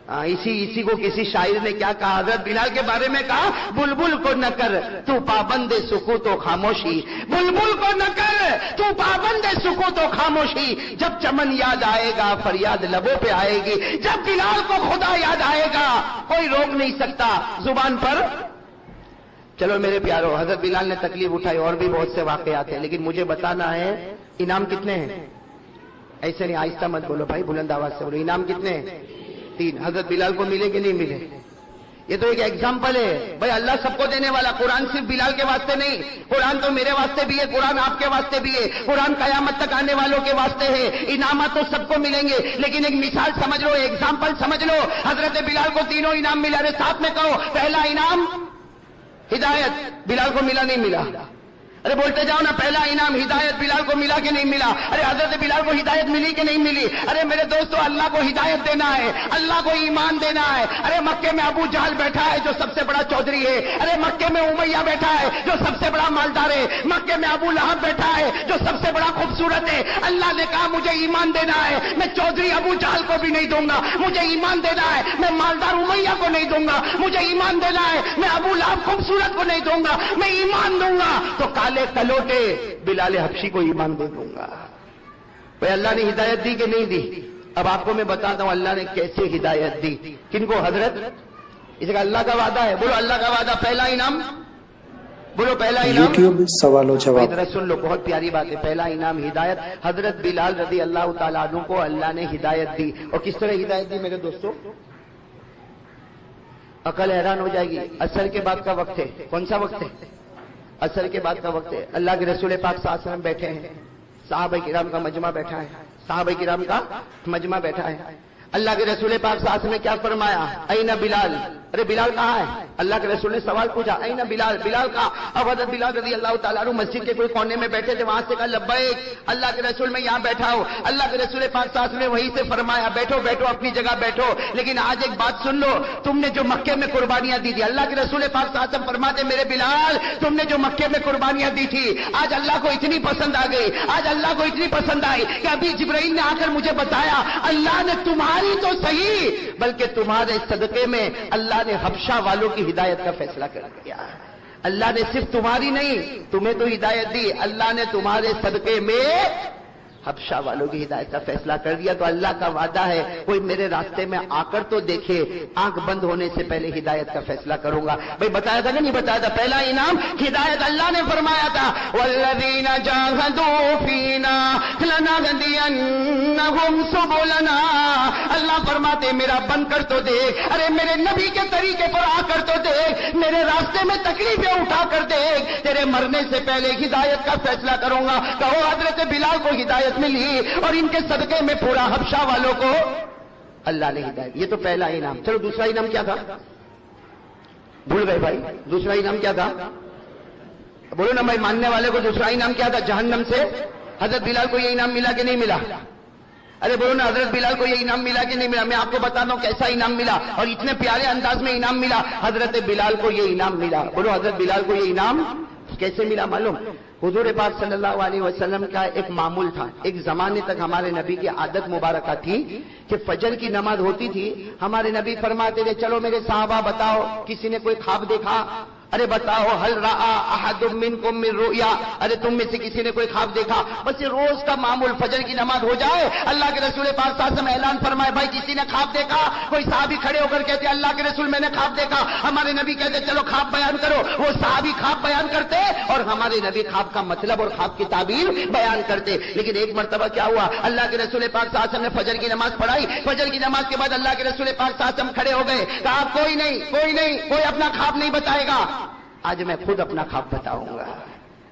اسی کو کسی شاعر نے کیا کہا حضرت بلال کے بارے میں کہا بلبل کو نہ کر تو پابند سکوت و خاموشی، بلبل کو نہ کر تو پابند سکوت و خاموشی، جب چمن یاد آئے گا فریاد لبوں پہ آئے گی، جب بلال کو خدا یاد آئے گا کوئی روک نہیں سکتا زبان پر۔ چلو میرے پیارو حضرت بلال نے تکلیف اٹھائی، اور بھی بہت سے واقعات ہیں، لیکن مجھے بتانا ہے انعام کتنے ہیں؟ ایسے نہیں آہستہ مت بولو بھائی، بلند آواز سے بولو، انعام کتنے ہیں؟ 3۔ حضرت بلال کو ملے کہ نہیں ملے؟ یہ تو ایک ایگزامپل ہے بھائی، اللہ سب کو دینے والا۔ قرآن صرف بلال کے واسطے نہیں، قرآن تو میرے واسطے بھی ہے، قرآن آپ کے واسطے بھی ہے، قرآن قیامت تک آنے والوں کے واسطے ہے۔ انعامات تو سب کو ملیں گے، لیکن ایک مثال سمجھ لو، ایگزامپل سمجھ لو۔ حضرت بلال کو تینوں انعام ملا، رہے ساتھ میں کہو، پہلا انعام ہدایت، بلال کو ملا نہیں ملا؟ ارے بولتے جاؤ نا، پہلا انعام ہدایت، بلال کو ملا کہ نہیں ملا؟ ارے حضرت بلال کو ہدایت ملی کہ نہیں ملی؟ ارے میرے دوستو اللہ کو ہدایت دینا ہے، اللہ کو ایمان دینا ہے۔ ارے مکے میں ابو جہل بیٹھا ہے جو سب سے بڑا چودھری ہے، ارے مکے میں امیہ بیٹھا ہے جو سب سے بڑا مالدار ہے، مکے میں ابو لہب بیٹھا ہے جو سب سے بڑا خوبصورت ہے۔ اللہ نے کہا مجھے ایمان دینا ہے، میں چودھری ابو جہل کو بھی نہیں دوں گا، مجھے ایمان دینا ہے، میں مالدار امیہ کو نہیں دوں گا، مجھے ایمان دینا ہے، میں ابو لہب خوبصورت کو نہیں دوں گا، میں ایمان دوں گا تو کلوٹے بلال حبشی کو ایمان دے دوں گا۔ بھائی اللہ نے ہدایت دی کہ نہیں دی؟ اب آپ کو میں بتاتا ہوں اللہ نے کیسے ہدایت دی۔ کن کو؟ حضرت، اس کا اللہ کا وعدہ ہے، بولو اللہ کا وعدہ۔ پہلا انعام بولو پہلا انعام یوٹیوب سوال و جواب. ذرا سن لو، بہت پیاری بات ہے. پہلا انعام ہدایت. حضرت بلال رضی اللہ تعالیٰ عنہ کو اللہ نے ہدایت دی. اور کس طرح ہدایت دی میرے دوستوں؟ عقل حیران ہو جائے گی. عصر کے بعد کا وقت ہے. کون سا وقت ہے؟ عصر کے بعد کا وقت ہے. اللہ کے رسول پاک صلی اللہ علیہ وسلم بیٹھے ہیں، صحابہ کرام کا مجمع بیٹھا ہے، صحابہ کرام کا مجمع بیٹھا ہے. اللہ کے رسول پاک صلی اللہ علیہ وسلم نے کیا فرمایا؟ این بلال. ارے بلال کہاں ہے؟ اللہ کے رسول نے سوال پوچھا، این بلال، بلال کہاں؟ اب حضرت بلال رضی اللہ تعالیٰ عنہ مسجد کے کوئی کونے میں بیٹھے تھے، وہاں سے کہا لبیک اللہ کے رسول میں یہاں بیٹھا ہوں. اللہ کے رسول پاک صلی اللہ علیہ وسلم نے وہیں سے فرمایا بیٹھو بیٹھو اپنی جگہ بیٹھو، لیکن آج ایک بات سن لو، تم نے جو مکے میں قربانیاں دی تھی، اللہ کے رسول پاک صلی اللہ علیہ وسلم فرماتے میرے بلال تم نے جو مکے میں قربانیاں دی تھی آج اللہ کو اتنی پسند آ گئی، آج اللہ کو اتنی پسند آئی کہ ابھی جبرائیل نے آ کر مجھے بتایا اللہ نے تمہاری تو صحیح بلکہ تمہارے صدقے میں اللہ نے حبشہ والوں کی ہدایت کا فیصلہ کر دیا. اللہ نے صرف تمہاری نہیں، تمہیں تو ہدایت دی، اللہ نے تمہارے صدقے میں حبشہ والوں کی ہدایت کا فیصلہ کر دیا. تو اللہ کا وعدہ ہے کوئی میرے راستے میں آ کر تو دیکھے، آنکھ بند ہونے سے پہلے ہدایت کا فیصلہ کروں گا. بھائی بتایا تھا کہ نہیں بتایا تھا؟ پہلا انعام ہدایت. اللہ نے فرمایا تھا والذین جاہدوا فینا لنہدینہم سبلنا. اللہ فرماتے میرا بن کر تو دیکھ، ارے میرے نبی کے طریقے پر آ کر تو دیکھ، میرے راستے میں تکلیفیں اٹھا کر دیکھ، تیرے مرنے سے پہلے ہدایت کا فیصلہ کروں گا. کہو حضرت بلال کو ہدایت ملی اور ان کے صدقے میں پورا حبشہ والوں کو اللہ نے ہدایت. یہ تو پہلا انعام. چلو دوسرا انعام کیا تھا؟ بھول گئے بھائی؟ دوسرا انعام کیا تھا؟ بولو نا بھائی ماننے والے کو. دوسرا انعام کیا تھا؟ جہنم سے حضرت بلال کو یہ انعام ملا کہ نہیں ملا؟ ارے بولو نا حضرت بلال کو یہ انعام ملا کہ نہیں ملا؟ میں آپ کو بتاتا ہوں کیسا انعام ملا اور اتنے پیارے انداز میں انعام ملا. حضرت بلال کو یہ انعام ملا. بولو حضرت بلال کو یہ انعام کیسے ملا معلوم؟ حضور پاک صلی اللہ علیہ وسلم کا ایک معمول تھا. ایک زمانے تک ہمارے نبی کی عادت مبارکہ تھی کہ فجر کی نماز ہوتی تھی، ہمارے نبی فرماتے تھے چلو میرے صحابہ بتاؤ کسی نے کوئی خواب دیکھا؟ ارے بتاؤ حل رأى احد منکم من رؤیا، ارے تم میں سے کسی نے کوئی خواب دیکھا؟ بس یہ روز کا معمول فجر کی نماز ہو جائے اللہ کے رسول پاک صلی اللہ علیہ وسلم اعلان فرمائے بھائی کسی نے خواب دیکھا؟ کوئی صحابی کھڑے ہو کر کہتے اللہ کے رسول میں نے خواب دیکھا. ہمارے نبی کہتے چلو خواب بیان کرو. وہ صحابی خواب بیان کرتے اور ہمارے نبی خواب کا مطلب اور خواب کی تعبیر بیان کرتے. لیکن ایک مرتبہ کیا ہوا، اللہ کے رسول پاک صلی اللہ علیہ وسلم نے فجر کی نماز پڑھائی. فجر کی نماز کے بعد اللہ کے رسول پاک صلی اللہ علیہ وسلم کھڑے ہو گئے، کہا کوئی نہیں کوئی اپنا خواب نہیں بتائے گا، آج میں خود اپنا خواب بتاؤں گا.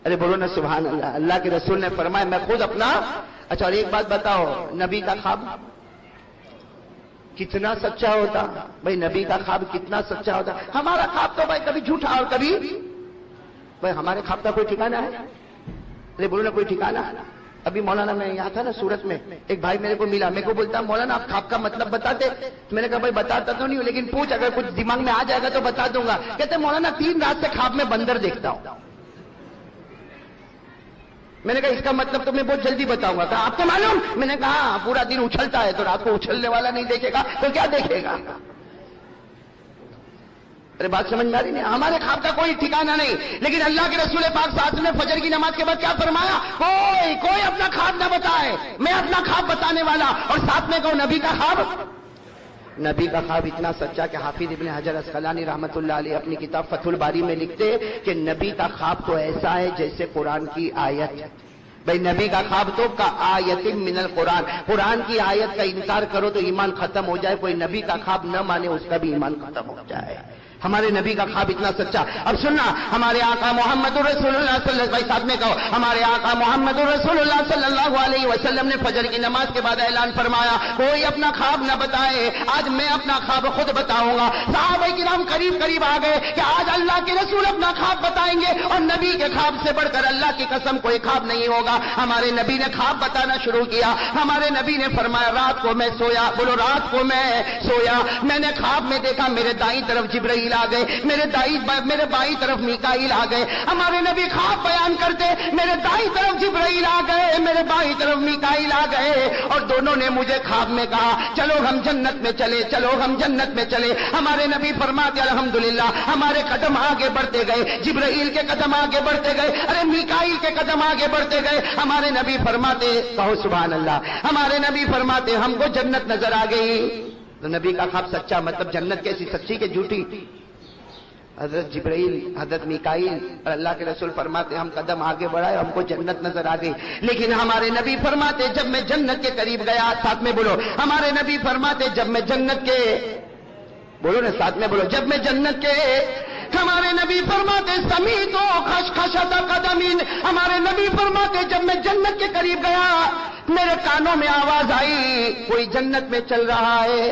ارے بولو نا سبحان اللہ. اللہ کے رسول نے فرمایا میں خود اپنا. اچھا اور ایک بات بتاؤ، نبی کا خواب کتنا سچا ہوتا؟ بھائی نبی کا خواب کتنا سچا ہوتا؟ ہمارا خواب تو بھائی کبھی جھوٹا اور کبھی بھائی ہمارے خواب کا کوئی ٹھکانہ ہے؟ ارے بولو نا کوئی ٹھکانہ. ابھی مولانا میں یہاں تھا نا سورت میں، ایک بھائی میرے کو ملا، میرے کو بولتا مولانا آپ خواب کا مطلب بتاتے؟ میں نے کہا بھائی بتاتا تو نہیں ہوں لیکن پوچھ اگر کچھ دماغ میں آ جائے گا تو بتا دوں گا. کہتے مولانا 3 رات سے خواب میں بندر دیکھتا ہوں. میں نے کہا اس کا مطلب تو میں بہت جلدی بتاؤں گا. کہا آپ کو معلوم؟ میں نے کہا پورا دن اچھلتا ہے تو رات کو اچھلنے والا نہیں دیکھے گا تو کیا دیکھے گا؟ ارے بات سمجھ میں آ رہی نہیں؟ ہمارے خواب کا کوئی ٹھکانہ نہیں. لیکن اللہ کے رسول پاک صلی اللہ علیہ وسلم نے فجر کی نماز کے بعد کیا فرمایا؟ کوئی اپنا خواب نہ بتائے، میں اپنا خواب بتانے والا. اور ساتھ میں کہو نبی کا خواب. نبی کا خواب اتنا سچا کہ حافظ ابن حجر اسقلانی رحمۃ اللہ علیہ اپنی کتاب فتح الباری میں لکھتے کہ نبی کا خواب تو ایسا ہے جیسے قرآن کی آیت. بھائی نبی کا خواب تو کا آیت من القرآن، قرآن کی آیت کا انکار کرو تو ایمان ختم ہو جائے، کوئی نبی کا خواب نہ مانے اس کا بھی ایمان ختم ہو جائے. ہمارے نبی کا خواب اتنا سچا. اب سننا، ہمارے آقا محمد رسول اللہ صلی اللہ علیہ وسلم، ساتھ میں کہو ہمارے آقا محمد رسول اللہ صلی اللہ علیہ وسلم نے فجر کی نماز کے بعد اعلان فرمایا کوئی اپنا خواب نہ بتائے، آج میں اپنا خواب خود بتاؤں گا. صحابہ کرام قریب قریب آ گئے کہ آج اللہ کے رسول اپنا خواب بتائیں گے اور نبی کے خواب سے بڑھ کر اللہ کی قسم کوئی خواب نہیں ہوگا. ہمارے نبی نے خواب بتانا شروع کیا. ہمارے نبی نے فرمایا رات کو میں سویا، بولو رات کو میں سویا، میں نے خواب میں دیکھا میرے دائیں طرف جبرائیل آ گئے، میرے بائیں طرف میکائیل آ گئے. ہمارے نبی خواب بیان کرتے میرے دائیں طرف جبرائیل آ گئے، میرے بائیں طرف میکائیل آ گئے اور دونوں نے مجھے خواب میں کہا چلو ہم جنت میں چلے، چلو ہم جنت میں چلے. ہمارے نبی فرماتے الحمدللہ ہمارے قدم آگے بڑھتے گئے، جبرائیل کے قدم آگے بڑھتے گئے، ارے میکائیل کے قدم آگے بڑھتے گئے. ہمارے نبی فرماتے کہو سبحان اللہ، ہمارے نبی فرماتے ہم کو جنت نظر آ گئی. تو نبی کا خواب سچا مطلب جنت کیسی؟ سچی کہ جھوٹی؟ حضرت جبرائیل، حضرت میکائیل اور اللہ کے رسول فرماتے ہم قدم آگے بڑھائے ہم کو جنت نظر آ گئی، لیکن ہمارے نبی فرماتے جب میں جنت کے قریب گیا، ساتھ میں بولو، ہمارے نبی فرماتے جب میں جنت کے، بولو نا ساتھ میں بولو، جب میں جنت کے، ہمارے نبی فرماتے سمیت و خشخشۃ قدمین، ہمارے نبی فرماتے جب میں جنت کے قریب گیا میرے کانوں میں آواز آئی کوئی جنت میں چل رہا ہے،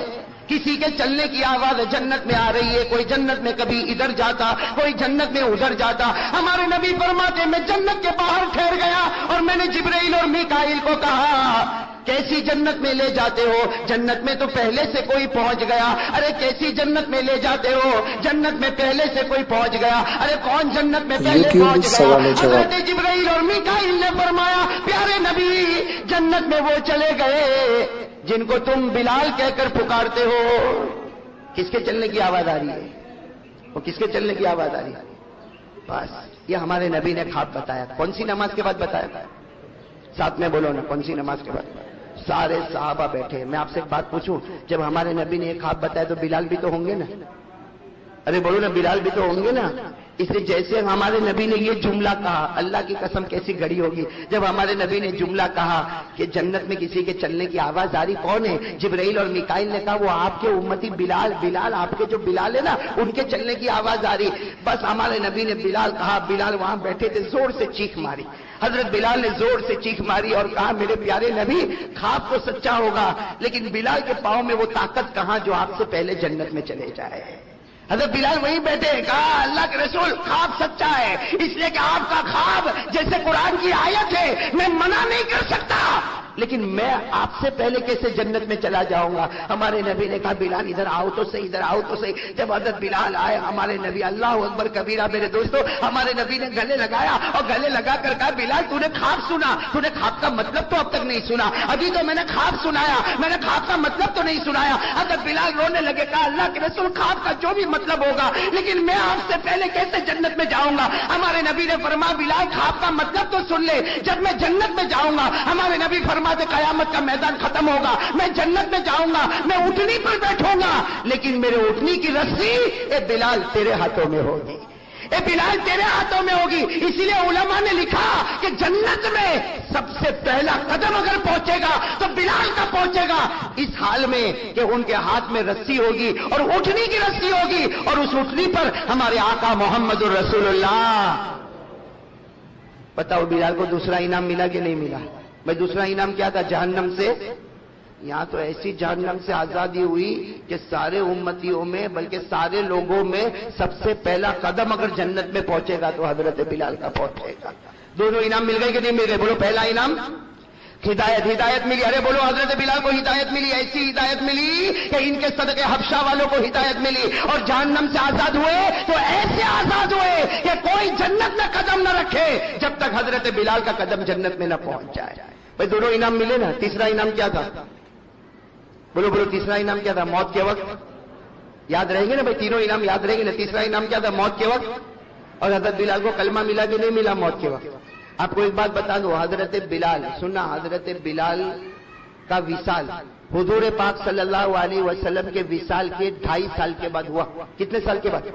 کسی کے چلنے کی آواز جنت میں آ رہی ہے، کوئی جنت میں کبھی ادھر جاتا کوئی جنت میں ادھر جاتا۔ ہمارے نبی فرماتے میں جنت کے باہر ٹھہر گیا اور میں نے جبرائیل اور میکائیل کو کہا کیسی جنت میں لے جاتے ہو؟ جنت میں تو پہلے سے کوئی پہنچ گیا۔ ارے کیسی جنت میں لے جاتے ہو؟ جنت میں پہلے سے کوئی پہنچ گیا۔ ارے کون جنت میں پہلے پہنچ گیا؟ حضرت جبرائیل اور میکائیل نے فرمایا پیارے نبی جنت میں وہ چلے گئے جن کو تم بلال کہہ کر پکارتے ہو۔ کس کے چلنے کی آواز آ رہی ہے؟ وہ کس کے چلنے کی آواز آ رہی ہے؟ بس یہ ہمارے نبی نے خواب بتایا۔ کون سی نماز کے بعد بتایا تھا؟ ساتھ میں بولو نا، کون سی نماز کے بعد؟ سارے صحابہ بیٹھے۔ میں آپ سے ایک بات پوچھوں، جب ہمارے نبی نے ایک خواب بتایا تو بلال بھی تو ہوں گے نا؟ ارے بولو نا، بلال بھی تو ہوں گے نا؟ اس لیے جیسے ہمارے نبی نے یہ جملہ کہا، اللہ کی قسم کیسی گھڑی ہوگی جب ہمارے نبی نے جملہ کہا کہ جنت میں کسی کے چلنے کی آواز آ رہی، کون ہے؟ جبرائیل اور میکائیل نے کہا وہ آپ کے امتی بلال، بلال آپ کے جو بلال ہے نا ان کے چلنے کی آواز آ رہی۔ بس ہمارے نبی نے بلال کہا، بلال وہاں بیٹھے تھے، زور سے چیخ ماری۔ حضرت بلال نے زور سے چیخ ماری اور کہا میرے پیارے نبی خواب تو سچا ہوگا لیکن بلال کے پاؤں میں وہ طاقت کہاں جو آپ سے پہلے جنت میں چلے جائے۔ حضرت بلال وہیں بیٹھے، کہا اللہ کے رسول خواب سچا ہے، اس لیے کہ آپ کا خواب جیسے قرآن کی آیت ہے میں منع نہیں کر سکتا لیکن میں آپ سے پہلے کیسے جنت میں چلا جاؤں گا۔ ہمارے نبی نے کہا بلال ادھر آؤ تو صحیح، ادھر آؤ تو صحیح۔ جب حضرت بلال آئے ہمارے نبی، اللہ اکبر کبیرہ میرے دوستو، ہمارے نبی نے گلے لگایا اور گلے لگا کر کہا بلال تو نے خواب سنا، تو نے خواب کا مطلب تو اب تک نہیں سنا، ابھی تو میں نے خواب سنایا، میں نے خواب کا مطلب تو نہیں سنایا۔ حضرت بلال رونے لگے، کہا اللہ کے رسول خواب کا جو بھی مطلب ہوگا لیکن میں آپ سے پہلے کیسے جنت میں جاؤں گا۔ ہمارے نبی نے فرمایا بلال خواب کا مطلب تو سن لے، جب میں جنت میں جاؤں گا ہمارے نبی فرماتے قیامت کا میدان ختم ہوگا، میں جنت میں جاؤں گا، میں اٹھنی پر بیٹھوں گا لیکن میرے اٹھنی کی رسی اے بلال تیرے ہاتھوں میں ہوگی، اے بلال تیرے ہاتھوں میں ہوگی۔ اسی لیے علماء نے لکھا کہ جنت میں سب سے پہلا قدم اگر پہنچے گا تو بلال کا پہنچے گا، اس حال میں کہ ان کے ہاتھ میں رسی ہوگی اور اٹھنی کی رسی ہوگی اور اس اٹھنی پر ہمارے آقا محمد الرسول اللہ۔ بتاؤ بلال کو دوسرا انعام ملا کہ نہیں ملا؟ بھائی دوسرا انعام کیا تھا؟ جہنم سے، یہاں تو ایسی جہنم سے آزادی ہوئی کہ سارے امتیوں میں بلکہ سارے لوگوں میں سب سے پہلا قدم اگر جنت میں پہنچے گا تو حضرت بلال کا پہنچے گا۔ دونوں انعام مل گئے کہ نہیں مل گئے؟ بولو پہلا انعام ہدایت، ہدایت ملی۔ ارے بولو حضرت بلال کو ہدایت ملی، ایسی ہدایت ملی کہ ان کے صدقے حبشہ والوں کو ہدایت ملی اور جہنم سے آزاد ہوئے تو ایسے آزاد ہوئے کہ کوئی جنت میں قدم نہ رکھے جب تک حضرت بلال کا قدم جنت میں نہ پہنچ جائے۔ بھائی دونوں انعام ملے نا۔ تیسرا انعام کیا تھا؟ بولو بولو تیسرا انعام کیا تھا؟ موت کے وقت یاد رہیں گے نا بھائی، تینوں انعام یاد رہیں گے نا۔ تیسرا انعام کیا تھا؟ موت کے وقت۔ اور حضرت بلال کو کلمہ ملا کہ نہیں ملا موت کے وقت؟ آپ کو ایک بات بتا دو، حضرت بلال سننا، حضرت بلال کا وصال حضور پاک صلی اللہ علیہ وسلم کے وصال کے 2.5 سال کے بعد ہوا۔ کتنے سال کے بعد؟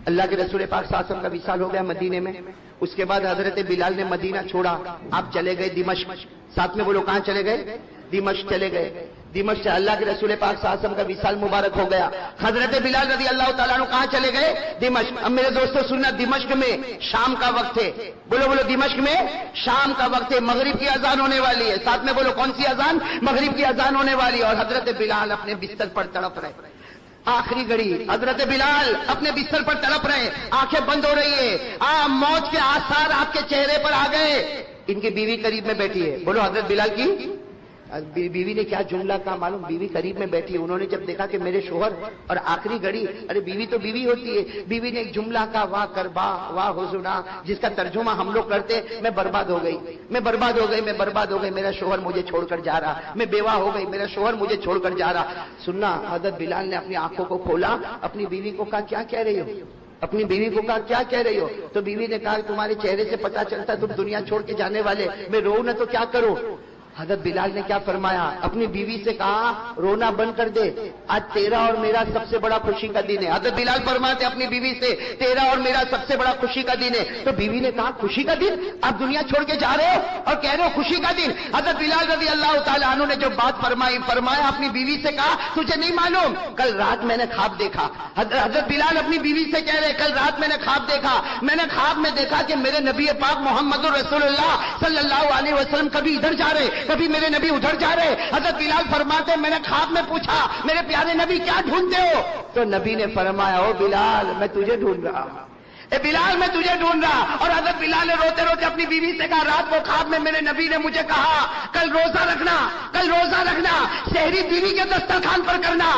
اللہ کے رسول پاک صلی اللہ علیہ وسلم کا وصال ہو گیا مدینے میں، اس کے بعد حضرت بلال نے مدینہ چھوڑا، آپ چلے گئے دمشق۔ ساتھ میں بولو کہاں چلے گئے؟ دمشق چلے گئے۔ دمشق سے اللہ کے رسول پاک صلی اللہ علیہ وسلم کا وصال مبارک ہو گیا۔ حضرت بلال رضی اللہ تعالیٰ عنہ کہاں چلے گئے؟ دمشق۔ اب میرے دوستو سننا، دمشق میں شام کا وقت ہے، بولو بولو دمشق میں شام کا وقت ہے، مغرب کی اذان ہونے والی ہے۔ ساتھ میں بولو کون سی اذان؟ مغرب کی اذان ہونے والی ہے اور حضرت بلال اپنے بستر پر تڑپ رہے، آخری گھڑی حضرت بلال اپنے بستر پر تڑپ رہے، آنکھیں بند ہو رہی ہے، موت کے آثار آپ کے چہرے پر آ گئے۔ ان کی بیوی قریب میں بیٹھی ہے، بولو حضرت بلال کی بیوی نے کیا جملہ کہا معلوم؟ بیوی قریب میں بیٹھی ہے، انہوں نے جب دیکھا کہ میرے شوہر اور آخری گھڑی، ارے بیوی تو بیوی ہوتی ہے، بیوی نے ایک جملہ کہا واہ کربا واہ حزنا، جس کا ترجمہ ہم لوگ کرتے میں برباد ہو گئی، میں برباد ہو گئی، میں برباد ہو گئی، میرا شوہر مجھے چھوڑ کر جا رہا، میں بیوہ ہو گئی، میرا شوہر مجھے چھوڑ کر جا رہا۔ سننا، حضرت بلال نے اپنی آنکھوں کو کھولا، اپنی بیوی کو کہا کیا کہہ رہی ہو؟ اپنی بیوی کو کہا کیا کہہ رہی ہو؟ تو بیوی نے کہا تمہارے چہرے سے پتا چلتا تم دنیا چھوڑ کے جانے والے، میں رو نہ تو کیا کروں؟ حضرت بلال نے کیا فرمایا؟ اپنی بیوی سے کہا رونا بند کر دے، آج تیرا اور میرا سب سے بڑا خوشی کا دن ہے۔ حضرت بلال فرماتے اپنی بیوی سے تیرا اور میرا سب سے بڑا خوشی کا دن ہے۔ تو بیوی نے کہا خوشی کا دن؟ آپ دنیا چھوڑ کے جا رہے ہو اور کہہ رہے ہو خوشی کا دن؟ حضرت بلال رضی اللہ تعالیٰ عنہ نے جو بات فرمایا اپنی بیوی سے کہا تجھے نہیں معلوم کل رات میں نے خواب دیکھا۔ حضرت بلال اپنی بیوی سے کہہ رہے کل رات میں نے خواب دیکھا، میں نے خواب میں دیکھا کہ میرے نبی پاک محمد رسول اللہ صلی اللہ علیہ وسلم کبھی ادھر جا رہے کبھی میرے نبی ادھر جا رہے۔ حضرت بلال فرماتے میں نے خواب میں پوچھا میرے پیارے نبی کیا ڈھونڈتے ہو؟ تو نبی نے فرمایا او بلال میں تجھے ڈھونڈ رہا ہوں، اے بلال میں تجھے ڈھونڈ رہا۔ اور حضرت بلال نے روتے روتے اپنی بیوی سے کہا رات کو خواب میں میرے نبی نے مجھے کہا کل روزہ رکھنا، سحری بیوی کے دسترخوان پر کرنا،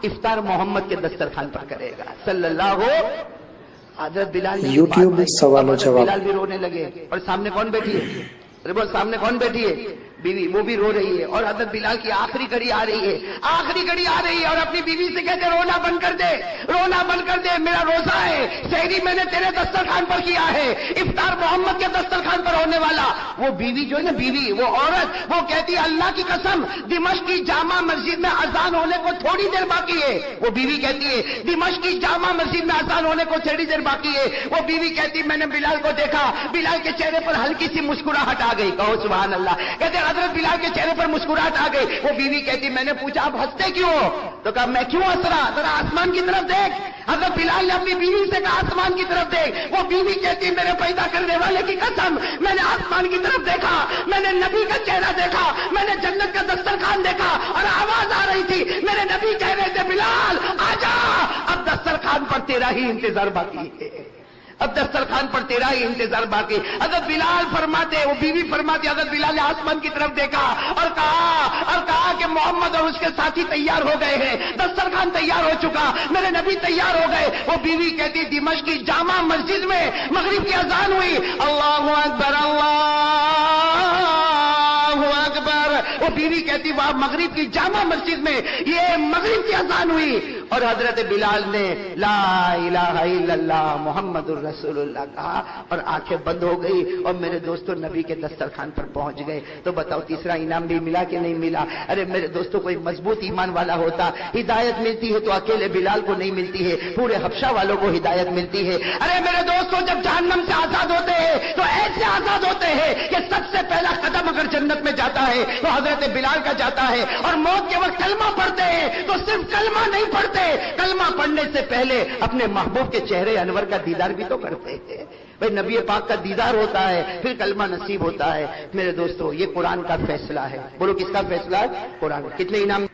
افطار محمد کے دسترخوان پر کرے گا صلی اللہ ہو۔ حضرت بلال یوٹیوب میں سوال و جواب۔ بلال بھی رونے لگے اور سامنے کون بیٹھی ہے؟ سامنے کون بیٹھی ہے؟ بیوی، وہ بھی رو رہی ہے اور حضرت بلال کی آخری گھڑی آ رہی ہے اور اپنی بیوی سے کہتے رونا بند کر دے، میرا روزہ ہے، سحری میں نے تیرے دسترخوان پر کیا ہے، افطار محمد کے دسترخوان پر ہونے والا۔ وہ بیوی جو ہے نا وہ عورت وہ کہتی ہے اللہ کی قسم دمشق کی جامع مسجد میں اذان ہونے کو تھوڑی دیر باقی ہے۔ وہ بیوی کہتی ہے دمشق کی جامع مسجد میں اذان ہونے کو تھوڑی دیر باقی ہے۔ وہ بیوی کہتی میں نے بلال کو دیکھا، بلال کے چہرے پر ہلکی سی مسکراہٹ آ گئی، کہو سبحان اللہ۔ کہتے حضرت بلال کے چہرے پر مسکراہٹ آ گئی۔ وہ بیوی کہتی میں نے پوچھا آپ ہنستے کیوں ہو؟ تو کہا میں کیوں ہنس رہا، ذرا آسمان کی طرف دیکھ۔ حضرت بلال نے اپنی بیوی سے کہا آسمان کی طرف دیکھ۔ وہ بیوی کہتی میرے پیدا کرنے والے کی قسم میں نے آسمان کی طرف دیکھا، میں نے نبی کا چہرہ دیکھا، میں نے جنت کا دسترخوان دیکھا اور آواز آ رہی تھی میرے نبی کہہ رہے تھے بلال آجا اب دسترخوان پر تیرا ہی انتظار باقی ہے، اب دسترخوان پر تیرا ہی انتظار باقی۔ حضرت بلال فرماتے وہ بیوی فرماتی حضرت بلال نے آسمان کی طرف دیکھا اور کہا کہ محمد اور اس کے ساتھی تیار ہو گئے ہیں، دسترخوان تیار ہو چکا، میرے نبی تیار ہو گئے۔ وہ بیوی کہتی دمشق کی جامع مسجد میں مغرب کی اذان ہوئی، اللہ اکبر اللہ اکبر۔ وہ بیوی کہتی وہاں مغرب کی جامع مسجد میں یہ مغرب کی اذان ہوئی اور حضرت بلال نے لا الہ الا اللہ محمد الرسول اللہ کہا اور آنکھیں بند ہو گئی اور میرے دوستوں نبی کے دسترخوان پر پہنچ گئے۔ تو بتاؤ تیسرا انعام بھی ملا کہ نہیں ملا؟ ارے میرے دوستوں کوئی مضبوط ایمان والا ہوتا، ہدایت ملتی ہے تو اکیلے بلال کو نہیں ملتی ہے، پورے حبشہ والوں کو ہدایت ملتی ہے۔ ارے میرے دوستوں جب جہنم سے آزاد ہوتے ہیں تو ایسے آزاد ہوتے ہیں کہ سب سے پہلا قدم اگر جنت میں جاتا ہے تو حضرت بلال کا جاتا ہے، اور موت کے وقت کلمہ پڑھتے ہیں تو صرف کلمہ نہیں پڑھتے، کلمہ پڑھنے سے پہلے اپنے محبوب کے چہرے انور کا دیدار بھی تو کرتے ہیں۔ بھائی نبی پاک کا دیدار ہوتا ہے پھر کلمہ نصیب ہوتا ہے۔ میرے دوستو یہ قرآن کا فیصلہ ہے، بولو کس کا فیصلہ ہے؟ قرآن۔ کتنے انعام؟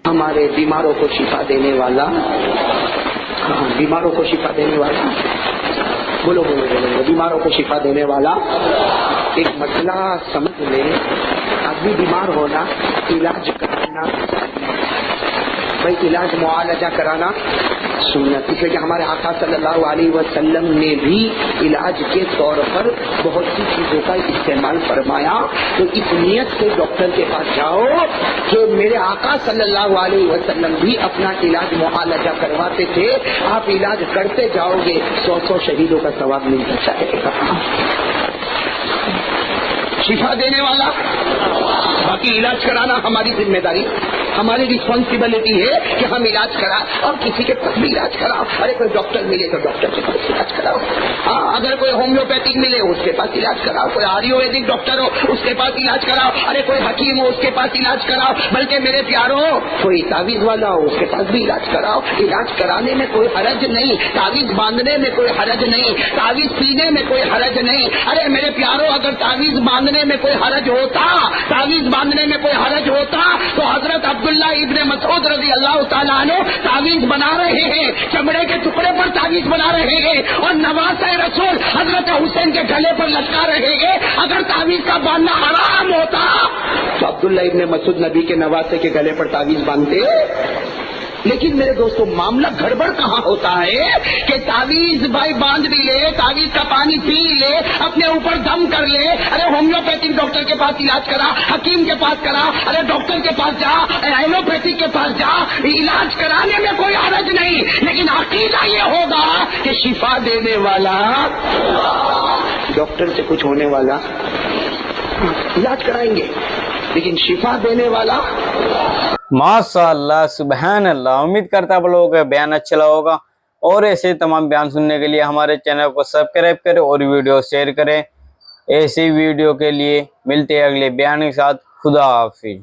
ہمارے بیماروں کو شفا دینے والا، بیماروں کو شفا دینے والا، بولو بیماروں کو شفا دینے والا۔ ایک مسئلہ سمجھ لے، آدمی بیمار ہونا، علاج کرانا، بھائی علاج معالجہ کرانا سنت، اس لیے کہ ہمارے آقا صلی اللہ علیہ وسلم نے بھی علاج کے طور پر بہت سی چیزوں کا استعمال فرمایا۔ تو اس نیت سے ڈاکٹر کے پاس جاؤ کہ میرے آقا صلی اللہ علیہ وسلم بھی اپنا علاج معالجہ کرواتے تھے، آپ علاج کرتے جاؤ گے 100 شہیدوں کا ثواب ملتا جائے گا۔ شفا دینے والا، باقی علاج کرانا ہماری ذمہ داری، ہماری ریسپانسبلٹی ہے کہ ہم علاج کرا اور کسی کے پاس بھی علاج کراؤ۔ ارے کوئی ڈاکٹر ملے تو ڈاکٹر کے پاس علاج کراؤ، ہاں اگر کوئی ہومیوپیتھک ملے اس کے پاس علاج کراؤ، کوئی آیورویدک ڈاکٹر ہو اس کے پاس علاج کراؤ، ارے کوئی حکیم ہو اس کے پاس علاج کراؤ، بلکہ میرے پیاروں کوئی تعویذ والا ہو اس کے پاس بھی علاج کراؤ۔ علاج کرانے میں کوئی حرج نہیں، تعویذ باندھنے میں کوئی حرج نہیں، تعویذ پینے میں کوئی حرج نہیں۔ ارے میرے پیاروں اگر تعویذ باندھنے میں کوئی حرج ہوتا، تعویذ باندھنے میں کوئی حرج ہوتا تو حضرت عبداللہ ابن مسعود رضی اللہ تعالیٰ عنہ تعویذ بنا رہے ہیں، چمڑے کے ٹکڑے پر تعویذ بنا رہے ہیں اور نواسہ رسول حضرت حسین کے گلے پر لٹکا رہے ہیں۔ اگر تعویذ کا باندھنا حرام ہوتا تو عبداللہ ابن مسعود نبی کے نواسے کے گلے پر تعویذ باندھتے؟ لیکن میرے دوستوں معاملہ گڑبڑ کہاں ہوتا ہے کہ تعویذ بھائی باندھ بھی لے، تعویذ کا پانی پی لے، اپنے اوپر دم کر لے، ارے ہومیوپیتھک ڈاکٹر کے پاس علاج کرا، حکیم کے پاس کرا، ارے ڈاکٹر کے پاس جا، ایلوپیتھک کے پاس جا، علاج کرانے میں کوئی حرج نہیں، لیکن عقیدہ یہ ہوگا کہ شفا دینے والا ڈاکٹر سے کچھ ہونے والا علاج کرائیں گے، لیکن شفا دینے والا ماشاءاللہ سبحان اللہ. امید کرتا آپ لوگوں کا بیان اچھا لگا ہوگا، اور ایسے تمام بیان سننے کے لیے ہمارے چینل کو سبسکرائب کریں اور ویڈیو شیئر کریں. ایسی ویڈیو کے لیے ملتے ہیں اگلے بیان کے ساتھ. خدا حافظ.